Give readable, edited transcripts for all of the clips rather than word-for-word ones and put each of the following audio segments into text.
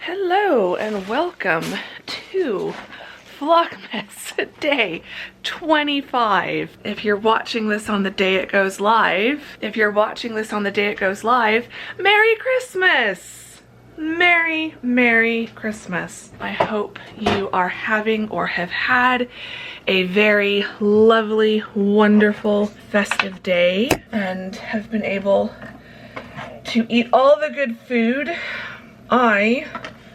Hello and welcome to Vlogmas day 25. If you're watching this on the day it goes live, Merry Christmas! Merry Christmas. I hope you are having or have had a very lovely, wonderful, festive day and have been able to eat all the good food.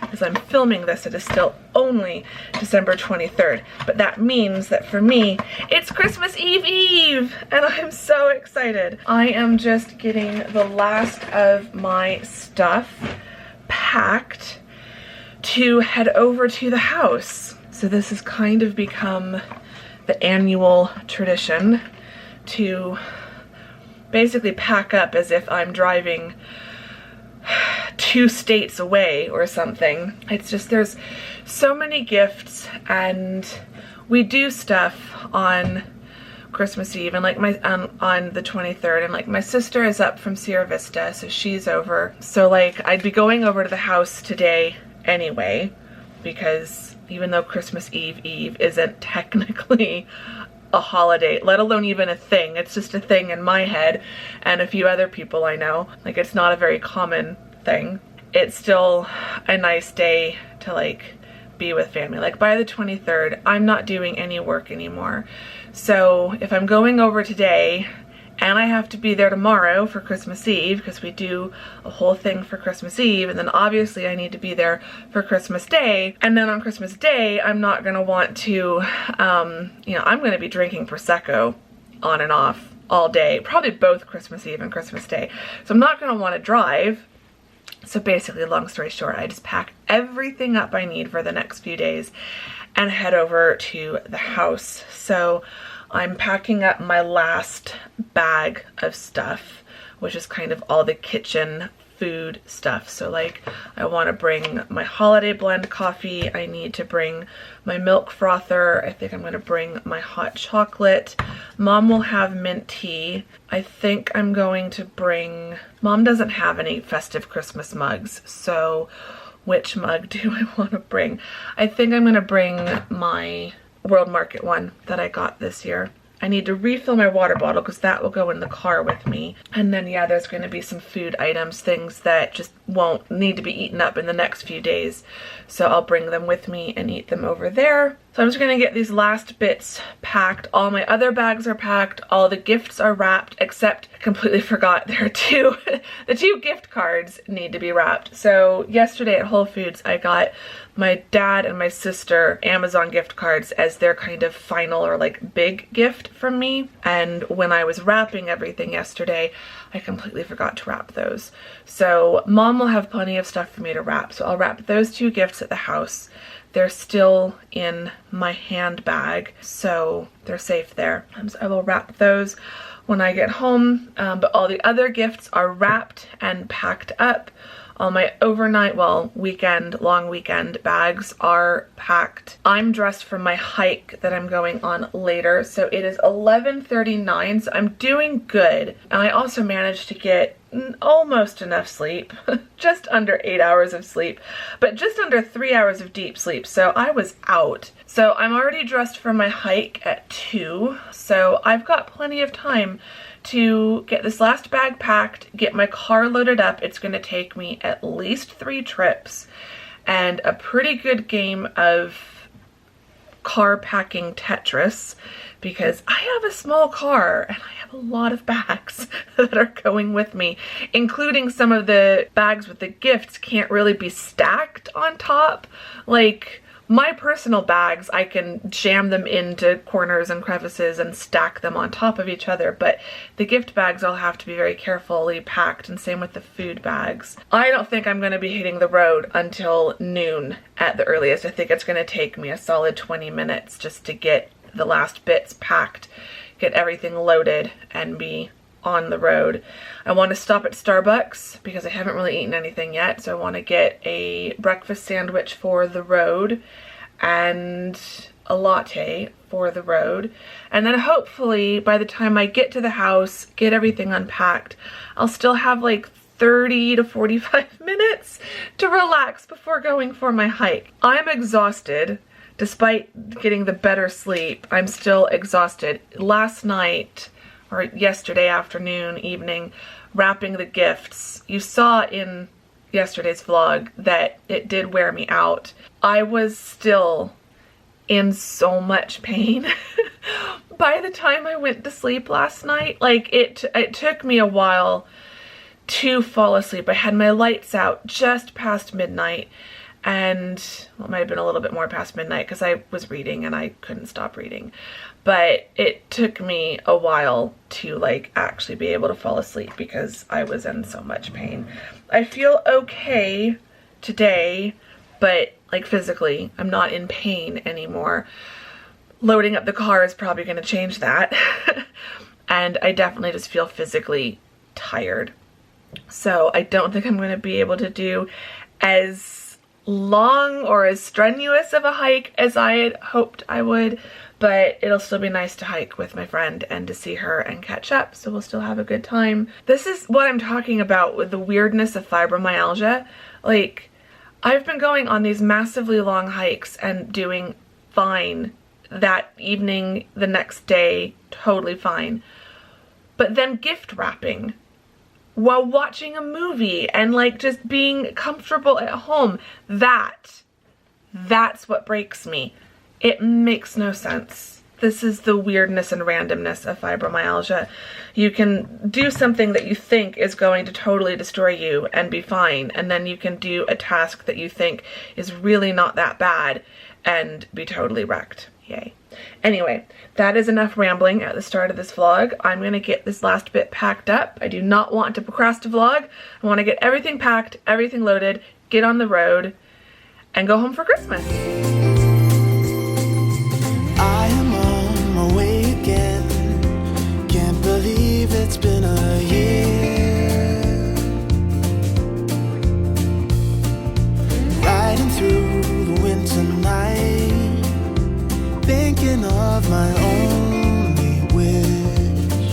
As I'm filming this, it is still only December 23rd, but that means that for me, it's Christmas Eve, and I'm so excited. I am just getting the last of my stuff packed to head over to the house. So this has kind of become the annual tradition to basically pack up as if I'm driving 2 states away or something. It's just, there's so many gifts, and we do stuff on Christmas Eve and like on the 23rd, and like my sister is up from Sierra Vista, so she's over. So like I'd be going over to the house today anyway, because even though Christmas Eve isn't technically a holiday, let alone even a thing, it's just a thing in my head and a few other people I know. Like, it's not a very common thing. It's still a nice day to like be with family. Like by the 23rd, I'm not doing any work anymore. So if I'm going over today and I have to be there tomorrow for Christmas Eve, because we do a whole thing for Christmas Eve, and then obviously I need to be there for Christmas Day, and then on Christmas Day I'm not gonna want to, you know, I'm gonna be drinking Prosecco on and off all day, probably both Christmas Eve and Christmas Day. So I'm not gonna want to drive. So basically, long story short, I just pack everything up I need for the next few days and head over to the house. So I'm packing up my last bag of stuff, which is kind of all the kitchen food stuff. So like, I want to bring my holiday blend coffee. I need to bring my milk frother. I think I'm going to bring my hot chocolate. Mom will have mint tea. I think I'm going to bring, Mom doesn't have any festive Christmas mugs, so which mug do I want to bring? I think I'm going to bring my World Market one that I got this year. I need to refill my water bottle because that will go in the car with me. And then yeah, there's going to be some food items, things that just won't need to be eaten up in the next few days. So I'll bring them with me and eat them over there. So I'm just going to get these last bits packed. All my other bags are packed. All the gifts are wrapped, except I completely forgot there are the 2 gift cards need to be wrapped. So yesterday at Whole Foods, I got my dad and my sister Amazon gift cards as their kind of final or like big gift from me. And when I was wrapping everything yesterday, I completely forgot to wrap those. So Mom will have plenty of stuff for me to wrap. So I'll wrap those 2 gifts at the house. They're still in my handbag, so they're safe there. So I will wrap those when I get home, but all the other gifts are wrapped and packed up. All my overnight, well, long weekend bags are packed. I'm dressed for my hike that I'm going on later, so it is 11:39, so I'm doing good. And I also managed to get almost enough sleep, just under 8 hours of sleep, but just under 3 hours of deep sleep, so I was out. So I'm already dressed for my hike at 2, so I've got plenty of time to get this last bag packed, get my car loaded up. It's going to take me at least 3 trips and a pretty good game of car packing Tetris, because I have a small car and I have a lot of bags that are going with me, including some of the bags with the gifts can't really be stacked on top. Like, my personal bags, I can jam them into corners and crevices and stack them on top of each other, but the gift bags I'll have to be very carefully packed, and same with the food bags. I don't think I'm going to be hitting the road until noon at the earliest. I think it's going to take me a solid 20 minutes just to get the last bits packed, get everything loaded, and be on the road. I want to stop at Starbucks because I haven't really eaten anything yet, so I want to get a breakfast sandwich for the road and a latte for the road. And then hopefully by the time I get to the house, get everything unpacked, I'll still have like 30 to 45 minutes to relax before going for my hike. I'm exhausted. Despite getting the better sleep, I'm still exhausted. Last night, or yesterday afternoon, evening, wrapping the gifts, you saw in yesterday's vlog that it did wear me out. I was still in so much pain by the time I went to sleep last night. Like it took me a while to fall asleep. I had my lights out just past midnight, and well, it might have been a little bit more past midnight because I was reading and I couldn't stop reading. But it took me a while to like actually be able to fall asleep because I was in so much pain. I feel okay today, but like physically, I'm not in pain anymore. Loading up the car is probably going to change that. And I definitely just feel physically tired. So I don't think I'm going to be able to do as long or as strenuous of a hike as I had hoped I would, but it'll still be nice to hike with my friend and to see her and catch up, so we'll still have a good time. This is what I'm talking about with the weirdness of fibromyalgia. Like, I've been going on these massively long hikes and doing fine that evening, the next day, totally fine. But then gift wrapping while watching a movie and like just being comfortable at home, that's what breaks me. It makes no sense. This is the weirdness and randomness of fibromyalgia. You can do something that you think is going to totally destroy you and be fine, and then you can do a task that you think is really not that bad and be totally wrecked. Yay. Anyway, that is enough rambling at the start of this vlog. I'm gonna get this last bit packed up. I do not want to procrastinate vlog. I want to get everything packed, everything loaded, get on the road, and go home for Christmas. I am on my way again. Can't believe it's been a year. Riding through the winter night, thinking of my only wish.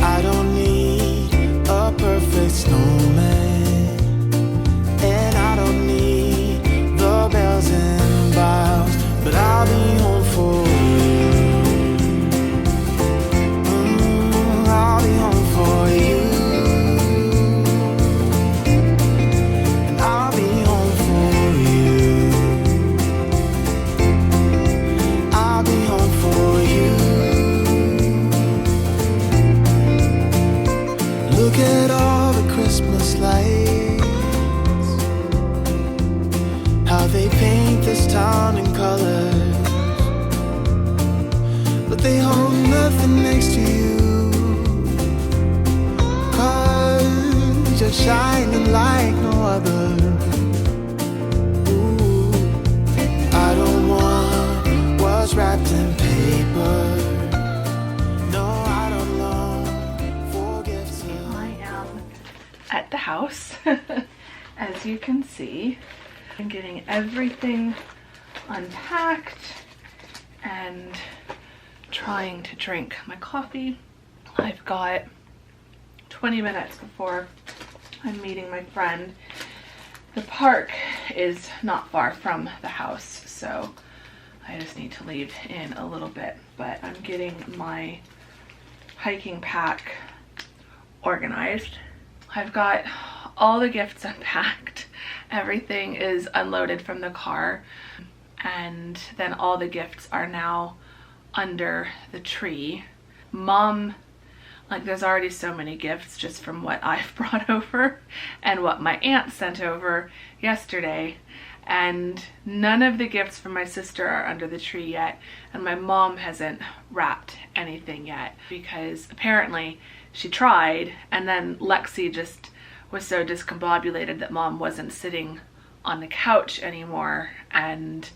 I don't need a perfect snowman, and I don't need the bells and boughs, but I'll be home for you. I'll be home for you. And I'll be home for you. I'll be home for you. Look at all the Christmas lights, how they paint this town in colors, but they hold nothing next to you, 'cause you're shining like no other. Ooh, I don't want what's wrapped in paper. No, I don't long for gifts. I am at the house. As you can see, I'm getting everything unpacked and trying to drink my coffee. I've got 20 minutes before I'm meeting my friend. The park is not far from the house, so I just need to leave in a little bit, but I'm getting my hiking pack organized. I've got all the gifts unpacked. Everything is unloaded from the car, and then all the gifts are now under the tree. Mom, like, there's already so many gifts just from what I've brought over and what my aunt sent over yesterday, and none of the gifts from my sister are under the tree yet, and my mom hasn't wrapped anything yet because apparently she tried, and then Lexi just was so discombobulated that mom wasn't sitting on the couch anymore, and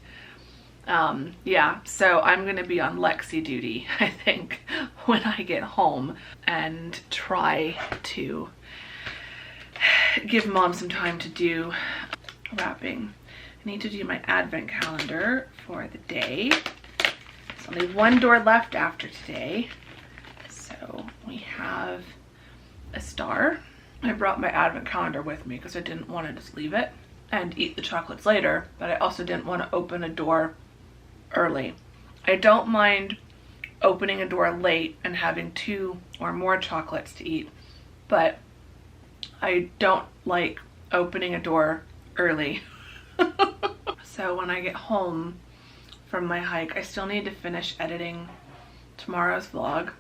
yeah, so I'm gonna be on Lexi duty, I think, when I get home, and try to give mom some time to do wrapping. I need to do my advent calendar for the day. There's only one door left after today, so we have a star. I brought my advent calendar with me because I didn't want to just leave it and eat the chocolates later, but I also didn't want to open a door early. I don't mind opening a door late and having 2 or more chocolates to eat, but I don't like opening a door early. So when I get home from my hike, I still need to finish editing tomorrow's vlog,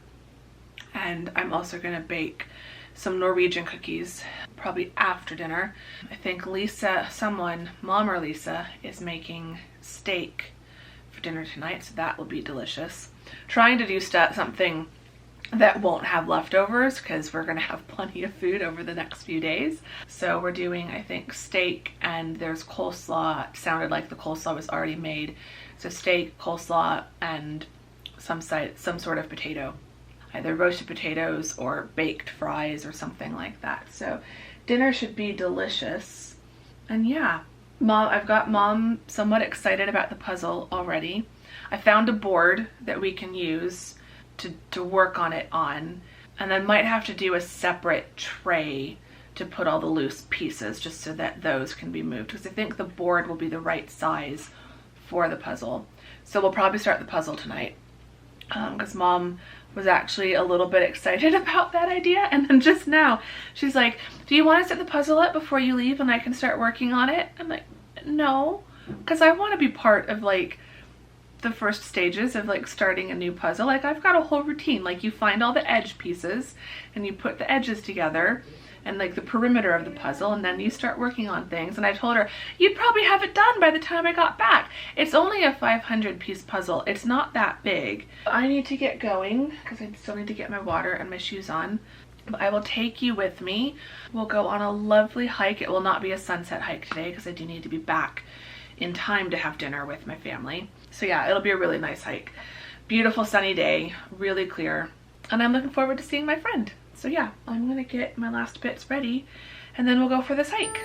and I'm also gonna bake some Norwegian cookies probably after dinner. I think Lisa, Mom or Lisa, is making steak for dinner tonight, so that will be delicious. Trying to do something that won't have leftovers because we're gonna have plenty of food over the next few days. So we're doing, I think, steak, and there's coleslaw. It sounded like the coleslaw was already made. So steak, coleslaw, and some sort of potato. Either roasted potatoes or baked fries or something like that. So dinner should be delicious. And yeah, I've got Mom somewhat excited about the puzzle already. I found a board that we can use to work on it on, and I might have to do a separate tray to put all the loose pieces just so that those can be moved, because I think the board will be the right size for the puzzle. So we'll probably start the puzzle tonight, because Mom was actually a little bit excited about that idea, and then just now she's like, do you want to set the puzzle up before you leave and I can start working on it? I'm like, no, because I want to be part of like the first stages of like starting a new puzzle. Like, I've got a whole routine. Like, you find all the edge pieces and you put the edges together and like the perimeter of the puzzle, and then you start working on things. And I told her, you'd probably have it done by the time I got back. It's only a 500 piece puzzle. It's not that big. I need to get going because I still need to get my water and my shoes on. But I will take you with me. We'll go on a lovely hike. It will not be a sunset hike today because I do need to be back in time to have dinner with my family. So yeah, it'll be a really nice hike. Beautiful sunny day, really clear, and I'm looking forward to seeing my friend. So yeah, I'm gonna get my last bits ready and then we'll go for this hike.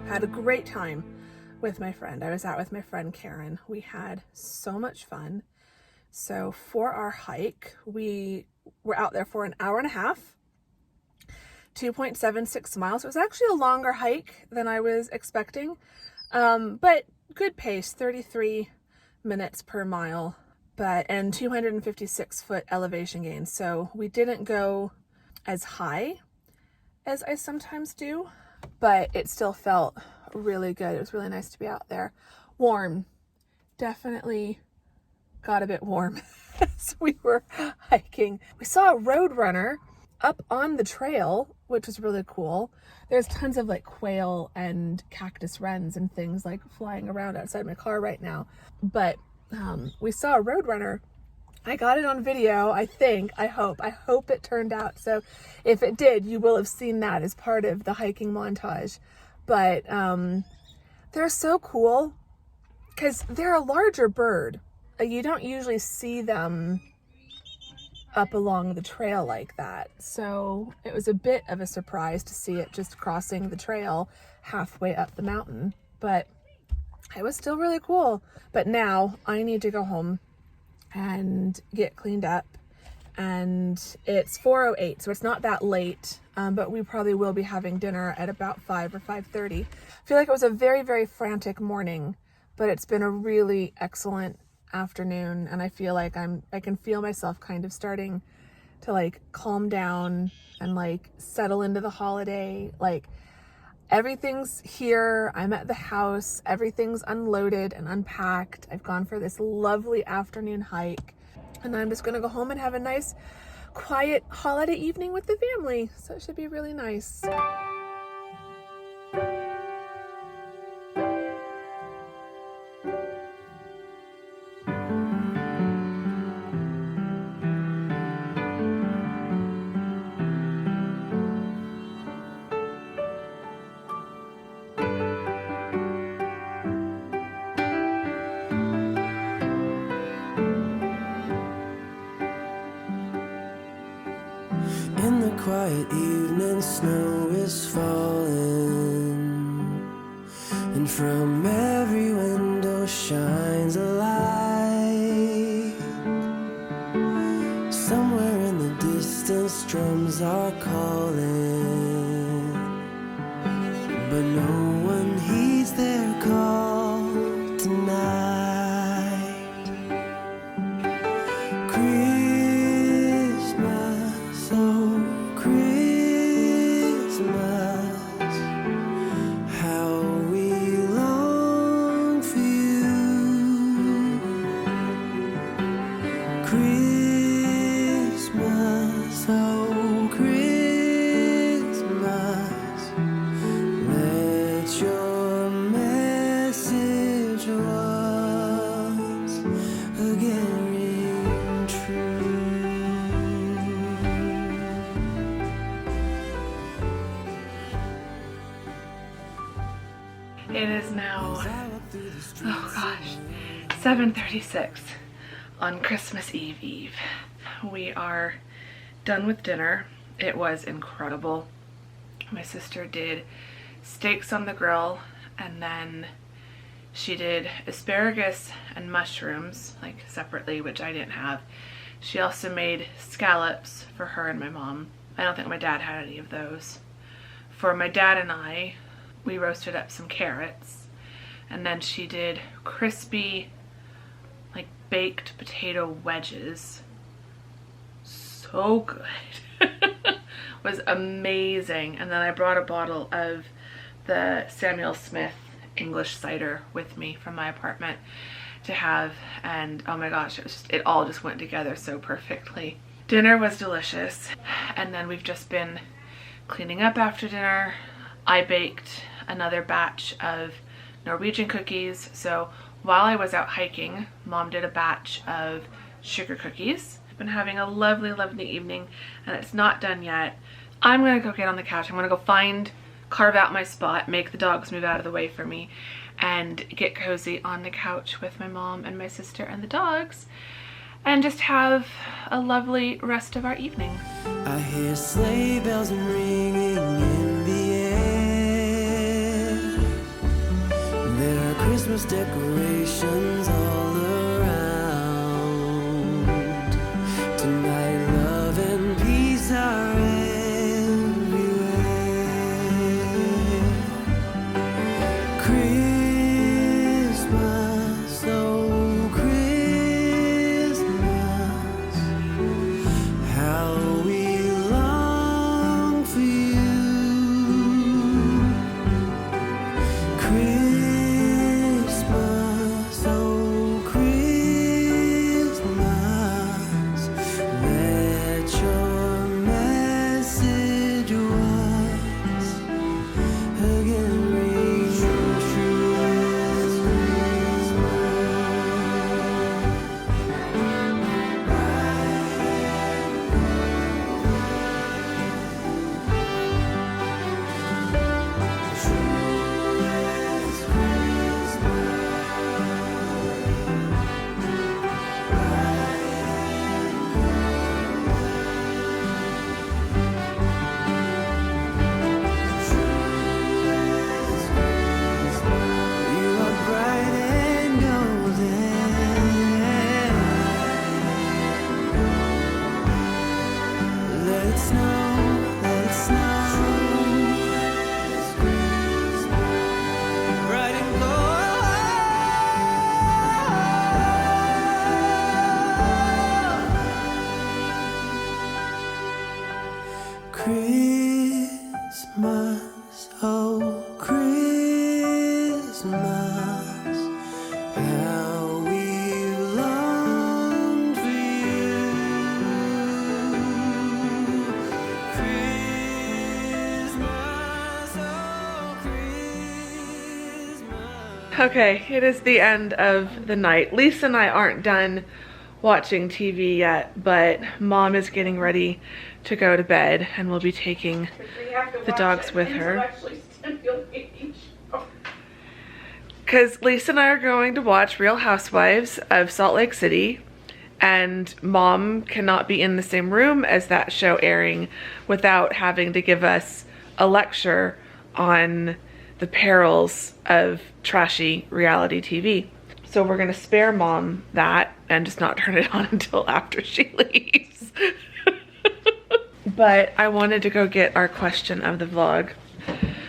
Had a great time with my friend. I was out with my friend Karen. We had so much fun. So for our hike, we were out there for an hour and a half, 2.76 miles. It was actually a longer hike than I was expecting, but good pace, 33 minutes per mile, and 256 foot elevation gain. So we didn't go as high as I sometimes do, but it still felt really good. It was really nice to be out there. Warm, definitely got a bit warm as we were hiking. We saw a roadrunner up on the trail, which was really cool. There's tons of like quail and cactus wrens and things like flying around outside my car right now. But we saw a roadrunner. I got it on video, I hope it turned out. So if it did, you will have seen that as part of the hiking montage. But they're so cool because they're a larger bird. You don't usually see them up along the trail like that. So it was a bit of a surprise to see it just crossing the trail halfway up the mountain. But it was still really cool. But now I need to go home and get cleaned up. And it's 4:08, so it's not that late. But we probably will be having dinner at about 5 or 5:30. I feel like it was a very, very frantic morning, but it's been a really excellent afternoon, and I feel like I can feel myself kind of starting to like calm down and like settle into the holiday. Like everything's here. I'm at the house. Everything's unloaded and unpacked. I've gone for this lovely afternoon hike, and I'm just gonna go home and have a nice quiet holiday evening with the family. So it should be really nice. In the quiet evening, snow is falling, and from every window shines a light. Somewhere in the distance, drums are calling, but no one heeds their call tonight. It is now, oh gosh, 7:36 on Christmas Eve. We are done with dinner. It was incredible. My sister did steaks on the grill, and then she did asparagus and mushrooms, like separately, which I didn't have. She also made scallops for her and my mom. I don't think my dad had any of those. For my dad and I, we roasted up some carrots, and then she did crispy, like baked potato wedges. So good. Was amazing. And then I brought a bottle of the Samuel Smith English cider with me from my apartment to have, and oh my gosh, it all just went together so perfectly. Dinner was delicious, and then we've just been cleaning up after dinner. I baked another batch of Norwegian cookies. So while I was out hiking, Mom did a batch of sugar cookies. I've been having a lovely, lovely evening, and it's not done yet. I'm gonna go get on the couch. I'm gonna go carve out my spot, make the dogs move out of the way for me, and get cozy on the couch with my mom and my sister and the dogs, and just have a lovely rest of our evening. I hear sleigh bells ringing in the air. There are Christmas decorations all around. Tonight love and peace are everywhere. Christmas, oh Christmas, how we long for you. Christmas, oh Christmas, oh Christmas, how we longed for you. Christmas, oh Christmas. Okay, it is the end of the night. Lisa and I aren't done watching TV yet, but Mom is getting ready to go to bed and we'll be taking the dogs with her. Because Lisa and I are going to watch Real Housewives of Salt Lake City, and Mom cannot be in the same room as that show airing without having to give us a lecture on the perils of trashy reality TV. So we're gonna spare Mom that and just not turn it on until after she leaves. But I wanted to go get our question of the vlog.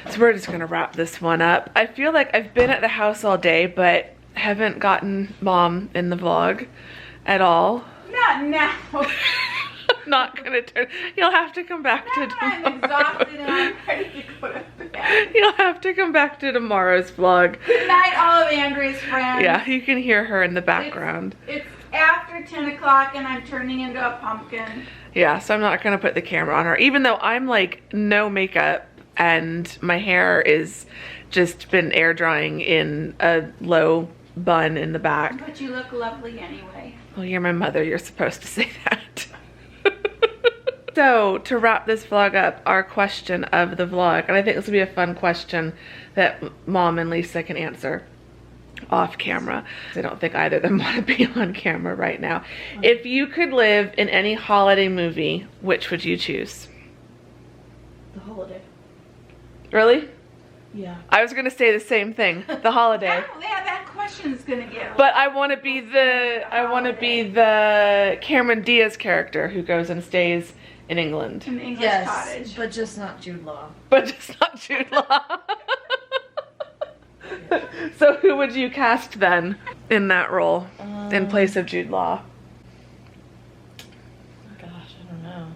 So we're just gonna wrap this one up. I feel like I've been at the house all day, but haven't gotten Mom in the vlog at all. Not now. Not gonna turn. You'll have to come back to tomorrow. I'm exhausted and I'm ready to go to bed. You'll have to come back to tomorrow's vlog. Good night, all of Andrea's friends. Yeah, you can hear her in the background. It's after 10 o'clock and I'm turning into a pumpkin. Yeah, so I'm not gonna put the camera on her, even though I'm like no makeup and my hair is just been air drying in a low bun in the back. But you look lovely anyway. Well, you're my mother, you're supposed to say that. So, to wrap this vlog up, our question of the vlog, and I think this will be a fun question that Mom and Lisa can answer off camera. I don't think either of them want to be on camera right now. If you could live in any holiday movie, which would you choose? The Holiday. Really? Yeah. I was gonna say the same thing. The Holiday. Yeah, that question's gonna get. But I want to be the Cameron Diaz character who goes and stays in England. In the English cottage. But just not Jude Law. But just not Jude Law. So who would you cast then in that role in place of Jude Law? Gosh, I don't know.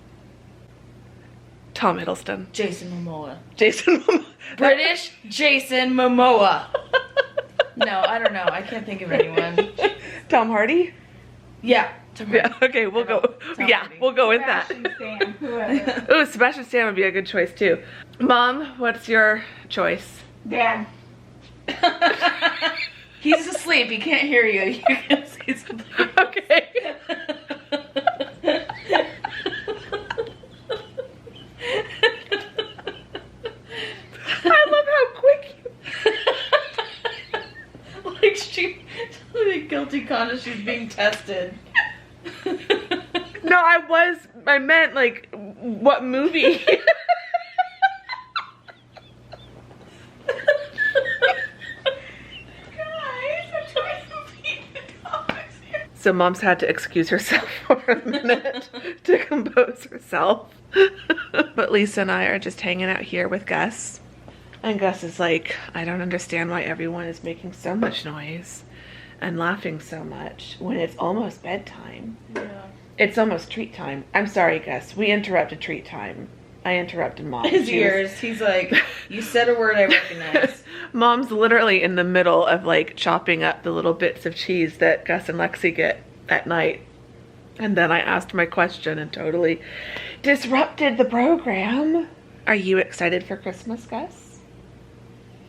Tom Hiddleston. Jason Momoa. Jason Momoa. British Jason Momoa. No, I don't know. I can't think of anyone. Tom Hardy? Yeah. Yeah, okay, we'll go. Yeah, we'll go with that. Sebastian Stan, whoever. Oh, Sebastian Stan would be a good choice too. Mom, what's your choice? Dad. He's asleep. He can't hear you. You can say something. Okay. I love how quick you... Like she's totally guilty conscious. She's being tested. No, I meant like, what movie? So Mom's had to excuse herself for a minute to compose herself. But Lisa and I are just hanging out here with Gus. And Gus is like, I don't understand why everyone is making so much noise and laughing so much when it's almost bedtime. Yeah. It's almost treat time. I'm sorry, Gus. We interrupted treat time. I interrupted Mom. His ears. He's like, you said a word I recognize. Mom's literally in the middle of like chopping up the little bits of cheese that Gus and Lexi get at night. And then I asked my question and totally disrupted the program. Are you excited for Christmas, Gus?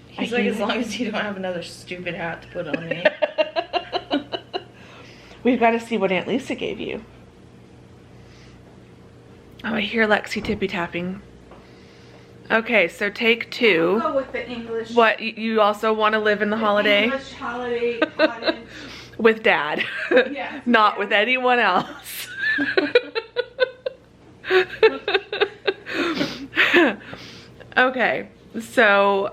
He's like, as long as you don't have another stupid hat to put on me. We've got to see what Aunt Lisa gave you. Oh, I hear Lexi tippy tapping. Okay, so take two. I'll go with the English. What, you also want to live in the holiday? English holiday cottage. With Dad. Yes, Not Dad. with anyone else. Okay, so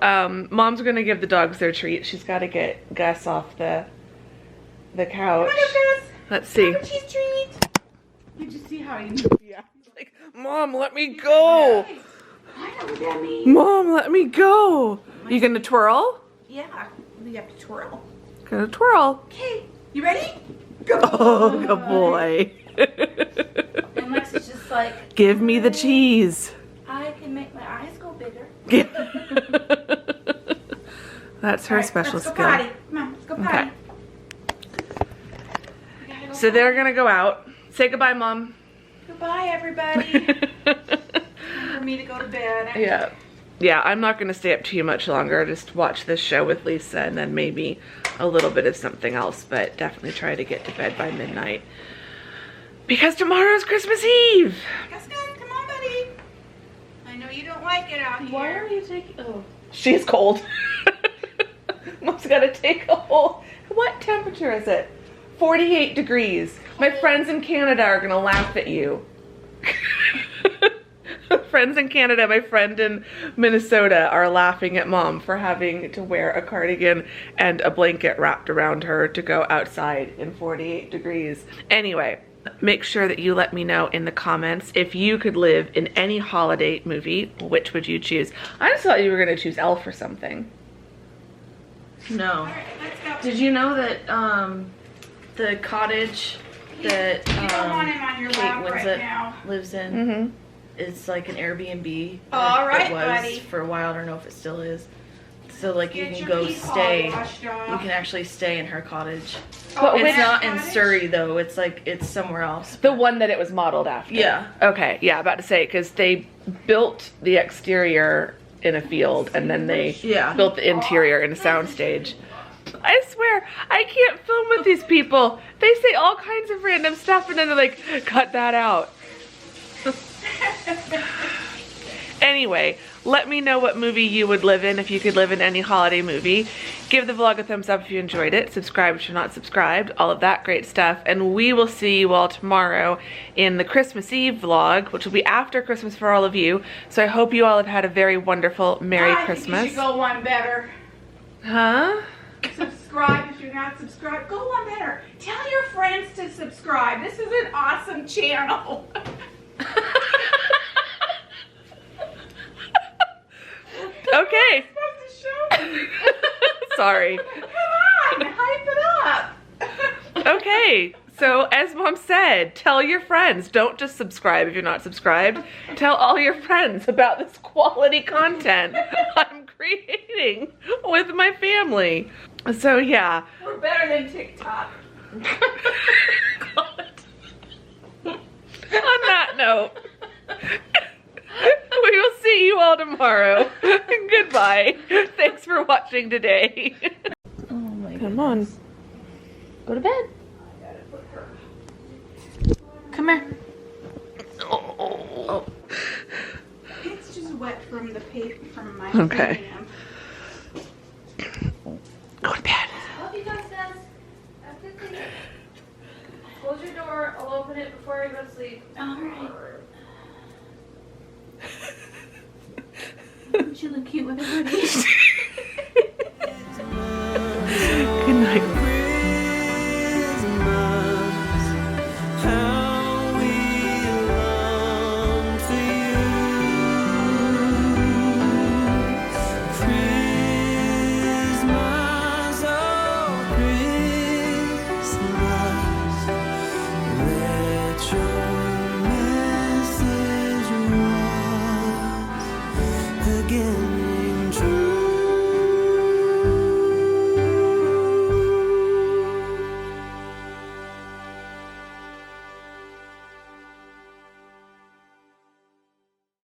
Mom's gonna give the dogs their treat. She's got to get Gus off the couch. Come on, Gus. Let's see. Have a cheese treat. Did you see how he... Yeah. Like, Mom, let me go. I know what that means. Mom, let me go. You gonna twirl? Yeah, we have to twirl. Gonna twirl. Okay, you ready? Go. Oh, good boy. And Lex is just like, Give me the cheese. can make my eyes go bigger. That's her special let's skill. Go potty. Come on, let's go potty. Okay. So they're gonna go out. Say goodbye, Mom. Goodbye, everybody. Time for me to go to bed. Yeah. Yeah, I'm not gonna stay up too much longer. Just watch this show with Lisa and then maybe a little bit of something else, but definitely try to get to bed by midnight. Because tomorrow's Christmas Eve. Come on, buddy. I know you don't like it out here. Why are you taking? Oh, She's cold. Mom's gotta take a whole, what temperature is it? 48 degrees. My friends in Canada are gonna laugh at you. Friends in Canada, my friend in Minnesota are laughing at Mom for having to wear a cardigan and a blanket wrapped around her to go outside in 48 degrees. Anyway, make sure that you let me know in the comments if you could live in any holiday movie, which would you choose? I just thought you were gonna choose Elf or something. no. All right, let's go. Did you know that the cottage that You don't want him on your Kate lap right Winslet now. lives in? Mm-hmm. It's like an Airbnb. All right, it was buddy. for a while. I don't know if it still is. So like you Get can your go pee-pong stay. washed You off. can actually stay in her cottage. But in It's that not in cottage? Surrey though. It's like it's somewhere else. The one that it was modeled after. Yeah. Okay, yeah, about to say, because they built the exterior in a field and then they Yeah. built the interior in a soundstage. I swear, I can't film with these people. They say all kinds of random stuff and then they're like, cut that out. Anyway, let me know what movie you would live in if you could live in any holiday movie. Give the vlog a thumbs up if you enjoyed it. Subscribe if you're not subscribed. All of that great stuff. And we will see you all tomorrow in the Christmas Eve vlog, which will be after Christmas for all of you. So I hope you all have had a very wonderful Merry I Christmas. think you should go one better. Huh? Subscribe if you're not subscribed. Go one better. Tell your friends to subscribe. This is an awesome channel. Okay. Supposed to show me. Sorry. Come on, hype it up. Okay. So as Mom said, tell your friends. Don't just subscribe if you're not subscribed. Tell all your friends about this quality content I'm creating with my family. So yeah. We're better than TikTok. On that note, we will see you all tomorrow. Goodbye. Thanks for watching today. Oh my god. Come on. Go to bed. Come here. Oh. It's just wet from the paper from my Okay. hand. Go to bed. Love you guys. Close your door. I'll open it before I go to sleep. All right. Don't you look cute with a hoodie?